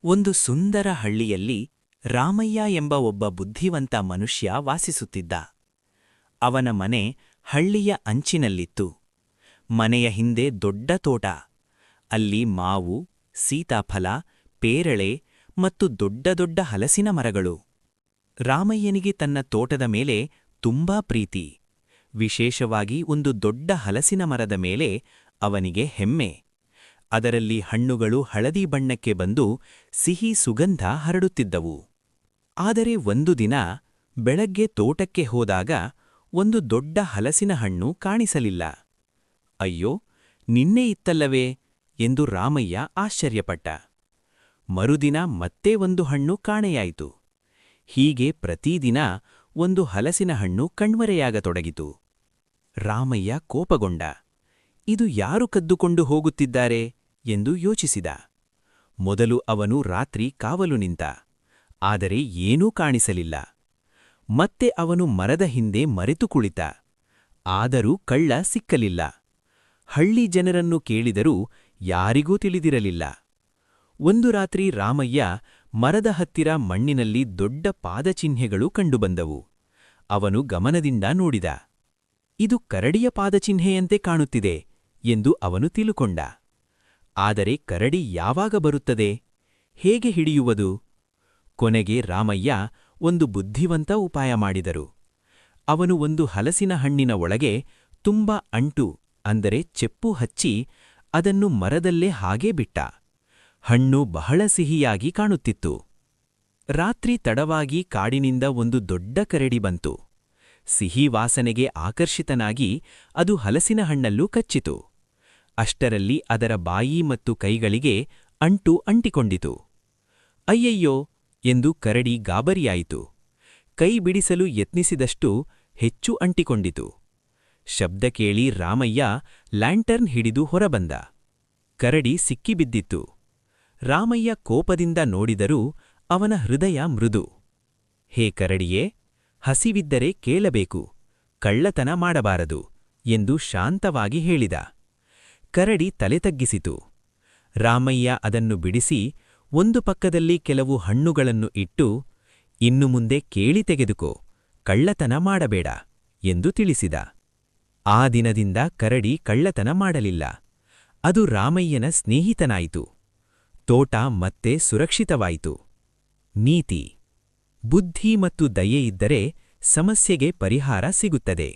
ಒಂದು ಸುಂದರ ಹಳ್ಳಿಯಲ್ಲಿ ರಾಮಯ್ಯ ಎಂಬ ಒಬ್ಬ ಬುದ್ಧಿವಂತ ಮನುಷ್ಯ ವಾಸಿಸುತ್ತಿದ್ದ. ಅವನ ಮನೆ ಹಳ್ಳಿಯ ಅಂಚಿನಲ್ಲಿತ್ತು. ಮನೆಯ ಹಿಂದೆ ದೊಡ್ಡ ತೋಟ. ಅಲ್ಲಿ ಮಾವು, ಸೀತಾಫಲ, ಪೇರಳೆ ಮತ್ತು ದೊಡ್ಡ ದೊಡ್ಡ ಹಲಸಿನ ಮರಗಳು. ರಾಮಯ್ಯನಿಗೆ ತನ್ನ ತೋಟದ ಮೇಲೆ ತುಂಬಾ ಪ್ರೀತಿ. ವಿಶೇಷವಾಗಿ ಒಂದು ದೊಡ್ಡ ಹಲಸಿನ ಮರದ ಮೇಲೆ ಅವನಿಗೆ ಹೆಮ್ಮೆ. ಅದರಲ್ಲಿ ಹಣ್ಣುಗಳು ಹಳದಿ ಬಣ್ಣಕ್ಕೆ ಬಂದು ಸಿಹಿ ಸುಗಂಧ ಹರಡುತ್ತಿದ್ದವು. ಆದರೆ ಒಂದು ದಿನ ಬೆಳಗ್ಗೆ ತೋಟಕ್ಕೆ ಹೋದಾಗ ಒಂದು ದೊಡ್ಡ ಹಲಸಿನ ಹಣ್ಣು ಕಾಣಿಸಲಿಲ್ಲ. ಅಯ್ಯೋ, ನಿನ್ನೆ ಇತ್ತಲ್ಲವೇ ಎಂದು ರಾಮಯ್ಯ ಆಶ್ಚರ್ಯಪಟ್ಟ. ಮರುದಿನ ಮತ್ತೆ ಒಂದು ಹಣ್ಣು ಕಾಣೆಯಾಯಿತು. ಹೀಗೆ ಪ್ರತಿದಿನ ಒಂದು ಹಲಸಿನ ಹಣ್ಣು ಕಣ್ಮರೆಯಾಗತೊಡಗಿತು. ರಾಮಯ್ಯ ಕೋಪಗೊಂಡ. ಇದು ಯಾರು ಕದ್ದುಕೊಂಡು ಹೋಗುತ್ತಿದ್ದಾರೆ ಎಂದು ಯೋಚಿಸಿದ. ಮೊದಲು ಅವನು ರಾತ್ರಿ ಕಾವಲು ನಿಂತ. ಆದರೆ ಏನೂ ಕಾಣಿಸಲಿಲ್ಲ. ಮತ್ತೆ ಅವನು ಮರದ ಹಿಂದೆ ಮರೆತು ಕುಳಿತ. ಆದರೂ ಕಳ್ಳ ಸಿಕ್ಕಲಿಲ್ಲ. ಹಳ್ಳಿ ಜನರನ್ನು ಕೇಳಿದರೂ ಯಾರಿಗೂ ತಿಳಿದಿರಲಿಲ್ಲ. ಒಂದು ರಾತ್ರಿ ರಾಮಯ್ಯ ಮರದ ಹತ್ತಿರ ಮಣ್ಣಿನಲ್ಲಿ ದೊಡ್ಡ ಪಾದಚಿಹ್ನೆಗಳು ಕಂಡುಬಂದವು. ಅವನು ಗಮನದಿಂದ ನೋಡಿದ. ಇದು ಕರಡಿಯ ಪಾದಚಿಹ್ನೆಯಂತೆ ಕಾಣುತ್ತಿದೆ ಎಂದು ಅವನು ತಿಳುಕೊಂಡ. ಆದರೆ ಕರಡಿ ಯಾವಾಗ ಬರುತ್ತದೆ? ಹೇಗೆ ಹಿಡಿಯುವುದು? ಕೊನೆಗೆ ರಾಮಯ್ಯ ಒಂದು ಬುದ್ಧಿವಂತ ಉಪಾಯ ಮಾಡಿದರು. ಅವನು ಒಂದು ಹಲಸಿನ ಹಣ್ಣಿನ ಒಳಗೆ ತುಂಬ ಅಂಟು ಅಂದರೆ ಚೆಪ್ಪು ಹಚ್ಚಿ ಅದನ್ನು ಮರದಲ್ಲೇ ಹಾಗೇ ಬಿಟ್ಟ. ಹಣ್ಣು ಬಹಳ ಸಿಹಿಯಾಗಿ ಕಾಣುತ್ತಿತ್ತು. ರಾತ್ರಿ ತಡವಾಗಿ ಕಾಡಿನಿಂದ ಒಂದು ದೊಡ್ಡ ಕರಡಿ ಬಂತು. ಸಿಹಿ ವಾಸನೆಗೆ ಆಕರ್ಷಿತನಾಗಿ ಅದು ಹಲಸಿನ ಹಣ್ಣಲ್ಲೂ ಕಚ್ಚಿತು. ಅಷ್ಟರಲ್ಲಿ ಅದರ ಬಾಯಿ ಮತ್ತು ಕೈಗಳಿಗೆ ಅಂಟು ಅಂಟಿಕೊಂಡಿತು. ಅಯ್ಯಯ್ಯೋ ಎಂದು ಕರಡಿ ಗಾಬರಿಯಾಯಿತು. ಕೈ ಬಿಡಿಸಲು ಯತ್ನಿಸಿದಷ್ಟು ಹೆಚ್ಚು ಅಂಟಿಕೊಂಡಿತು. ಶಬ್ದ ಕೇಳಿ ರಾಮಯ್ಯ ಲ್ಯಾಂಟರ್ನ್ ಹಿಡಿದು ಹೊರಬಂದ. ಕರಡಿ ಸಿಕ್ಕಿಬಿದ್ದಿತ್ತು. ರಾಮಯ್ಯ ಕೋಪದಿಂದ ನೋಡಿದರೂ ಅವನ ಹೃದಯ ಮೃದು. ಹೇ ಕರಡಿಯೇ, ಹಸಿವಿದ್ದರೆ ಕೇಳಬೇಕು, ಕಳ್ಳತನ ಮಾಡಬಾರದು ಎಂದು ಶಾಂತವಾಗಿ ಹೇಳಿದ. ಕರಡಿ ತಲೆ ತಗ್ಗಿಸಿತು. ರಾಮಯ್ಯ ಅದನ್ನು ಬಿಡಿಸಿ ಒಂದು ಪಕ್ಕದಲ್ಲಿ ಕೆಲವು ಹಣ್ಣುಗಳನ್ನು ಇಟ್ಟು, ಇನ್ನು ಮುಂದೆ ಕೇಳಿ ತೆಗೆದುಕೋ, ಕಳ್ಳತನ ಮಾಡಬೇಡ ಎಂದು ತಿಳಿಸಿದ. ಆ ದಿನದಿಂದ ಕರಡಿ ಕಳ್ಳತನ ಮಾಡಲಿಲ್ಲ. ಅದು ರಾಮಯ್ಯನ ಸ್ನೇಹಿತನಾಯಿತು. ತೋಟ ಮತ್ತೆ ಸುರಕ್ಷಿತವಾಯಿತು. ನೀತಿ: ಬುದ್ಧಿ ಮತ್ತು ದಯೆಯಿದ್ದರೆ ಸಮಸ್ಯೆಗೆ ಪರಿಹಾರ ಸಿಗುತ್ತದೆ.